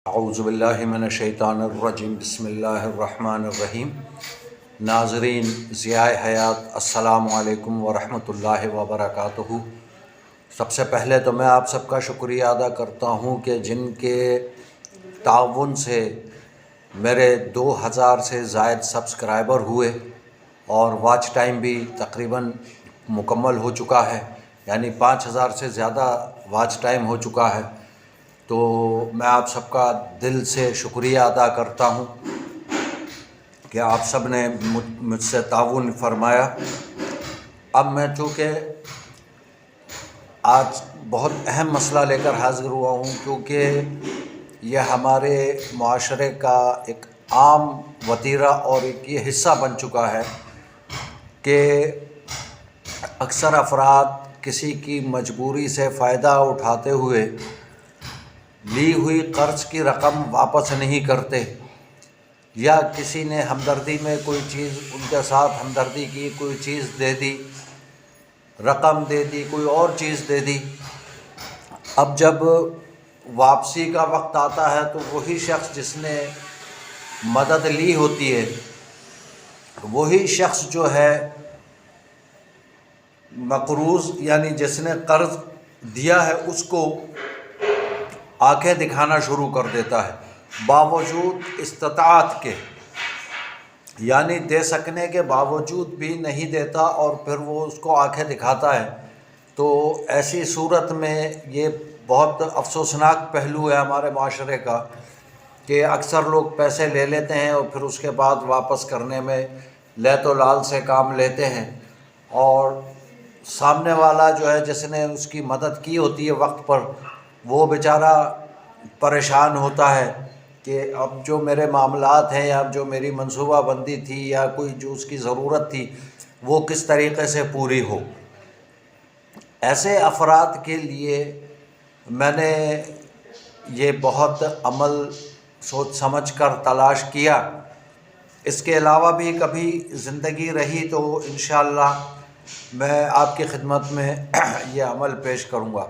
اعوذ باللہ من الشیطان الرجیم بسم اللہ الرحمن الرحیم۔ ناظرین ضیاء حیات، السلام علیکم ورحمۃ اللہ وبرکاتہ۔ سب سے پہلے تو میں آپ سب کا شکریہ ادا کرتا ہوں کہ جن کے تعاون سے میرے 2000 سے زائد سبسکرائبر ہوئے اور واچ ٹائم بھی تقریباً مکمل ہو چکا ہے، یعنی 5000 سے زیادہ واچ ٹائم ہو چکا ہے۔ تو میں آپ سب کا دل سے شکریہ ادا کرتا ہوں کہ آپ سب نے مجھ سے تعاون فرمایا۔ اب میں چونکہ آج بہت اہم مسئلہ لے کر حاضر ہوا ہوں، کیونکہ یہ ہمارے معاشرے کا ایک عام وتیرہ اور ایک یہ حصہ بن چکا ہے کہ اکثر افراد کسی کی مجبوری سے فائدہ اٹھاتے ہوئے لی ہوئی قرض کی رقم واپس نہیں کرتے، یا کسی نے ہمدردی میں کوئی چیز ان کے ساتھ ہمدردی کی، کوئی چیز دے دی، رقم دے دی، کوئی اور چیز دے دی۔ اب جب واپسی کا وقت آتا ہے تو وہی شخص جس نے مدد لی ہوتی ہے، وہی شخص جو ہے مقروض یعنی جس نے قرض دیا ہے اس کو آنکھیں دکھانا شروع کر دیتا ہے، باوجود استطاعت کے، یعنی دے سکنے کے باوجود بھی نہیں دیتا اور پھر وہ اس کو آنکھیں دکھاتا ہے۔ تو ایسی صورت میں یہ بہت افسوسناک پہلو ہے ہمارے معاشرے کا کہ اکثر لوگ پیسے لے لیتے ہیں اور پھر اس کے بعد واپس کرنے میں لیت و لال سے کام لیتے ہیں، اور سامنے والا جو ہے جس نے اس کی مدد کی ہوتی ہے وقت پر، وہ بیچارہ پریشان ہوتا ہے کہ اب جو میرے معاملات ہیں یا جو میری منصوبہ بندی تھی یا کوئی جو اس کی ضرورت تھی وہ کس طریقے سے پوری ہو۔ ایسے افراد کے لیے میں نے یہ بہت عمل سوچ سمجھ کر تلاش کیا۔ اس کے علاوہ بھی کبھی زندگی رہی تو انشاءاللہ میں آپ کی خدمت میں یہ عمل پیش کروں گا۔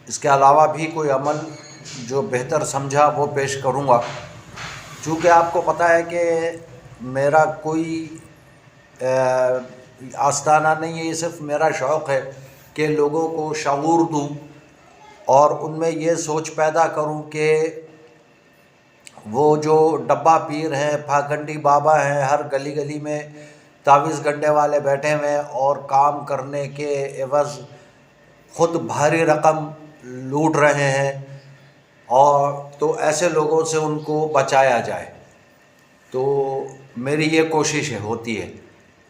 اس کے علاوہ بھی کوئی عمل جو بہتر سمجھا وہ پیش کروں گا، چونکہ آپ کو پتہ ہے کہ میرا کوئی آستانہ نہیں ہے، یہ صرف میرا شوق ہے کہ لوگوں کو شعور دوں اور ان میں یہ سوچ پیدا کروں کہ وہ جو ڈبہ پیر ہیں، پھاکنڈی بابا ہیں، ہر گلی گلی میں تعویذ گنڈے والے بیٹھے ہوئے ہیں اور کام کرنے کے عوض خود بھاری رقم لوٹ رہے ہیں، اور تو ایسے لوگوں سے ان کو بچایا جائے۔ تو میری یہ کوشش ہوتی ہے۔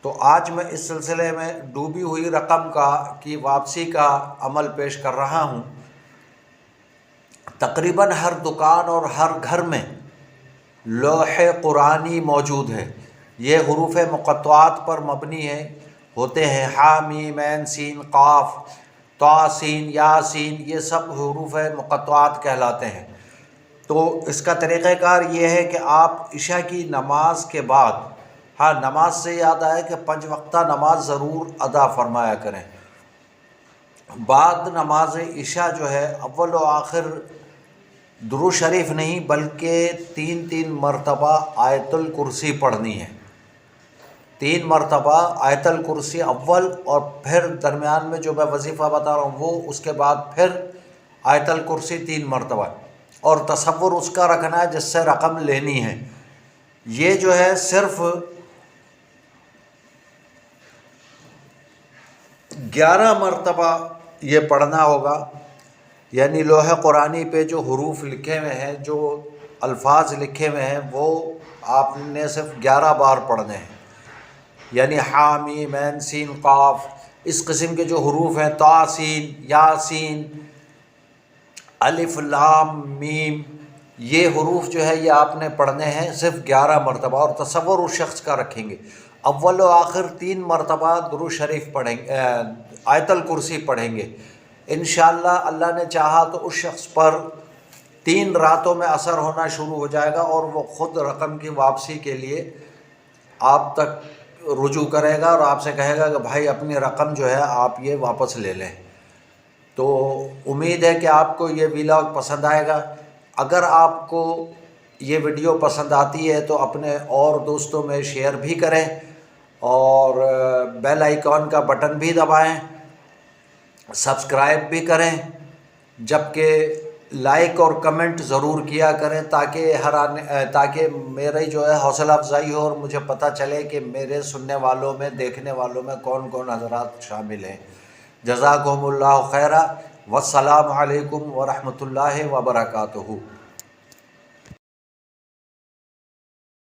تو آج میں اس سلسلے میں ڈوبی ہوئی رقم کی واپسی کا عمل پیش کر رہا ہوں۔ تقریباً ہر دکان اور ہر گھر میں لوح قرآنی موجود ہے۔ یہ حروف مقطعات پر مبنی ہوتے ہیں، ح م ع س ق ط س یا سین، یہ سب حروف مقطعات کہلاتے ہیں۔ تو اس کا طریقہ کار یہ ہے کہ آپ عشاء کی نماز کے بعد، نماز سے یاد آیا کہ 5 وقتہ نماز ضرور ادا فرمایا کریں۔ بعد نماز عشاء جو ہے اول و آخر درود شریف نہیں بلکہ 3 مرتبہ آیت الکرسی پڑھنی ہے۔ 3 مرتبہ آیت الکرسی اول، اور پھر درمیان میں جو میں وظیفہ بتا رہا ہوں وہ اس کے بعد پھر آیت الکرسی 3 مرتبہ، اور تصور اس کا رکھنا ہے جس سے رقم لینی ہے۔ یہ جو ہے صرف 11 مرتبہ یہ پڑھنا ہوگا، یعنی لوح قرآنی پہ جو حروف لکھے ہوئے ہیں، جو الفاظ لکھے ہوئے ہیں، وہ آپ نے صرف 11 بار پڑھنے ہیں۔ یعنی ح م ع س ق، اس قسم کے جو حروف ہیں، ط س یا سین، الف لام میم، یہ حروف جو ہے یہ آپ نے پڑھنے ہیں صرف 11 مرتبہ، اور تصور اس شخص کا رکھیں گے۔ اول و آخر 3 مرتبہ درود شریف پڑھیں گے، آیت الکرسی پڑھیں گے۔ انشاءاللہ اللہ نے چاہا تو اس شخص پر 3 راتوں میں اثر ہونا شروع ہو جائے گا، اور وہ خود رقم کی واپسی کے لیے آپ تک رجوع کرے گا اور آپ سے کہے گا کہ بھائی اپنی رقم جو ہے آپ یہ واپس لے لیں۔ تو امید ہے کہ آپ کو یہ ویلاگ پسند آئے گا۔ اگر آپ کو یہ ویڈیو پسند آتی ہے تو اپنے اور دوستوں میں شیئر بھی کریں اور بیل آئیکن کا بٹن بھی دبائیں، سبسکرائب بھی کریں، جبکہ لائک اور کمنٹ ضرور کیا کریں تاکہ میری جو ہے حوصلہ افزائی ہو اور مجھے پتہ چلے کہ میرے سننے والوں میں، دیکھنے والوں میں کون کون حضرات شامل ہیں۔ جزاکم اللہ خیرہ، والسلام علیکم ورحمۃ اللہ وبرکاتہ۔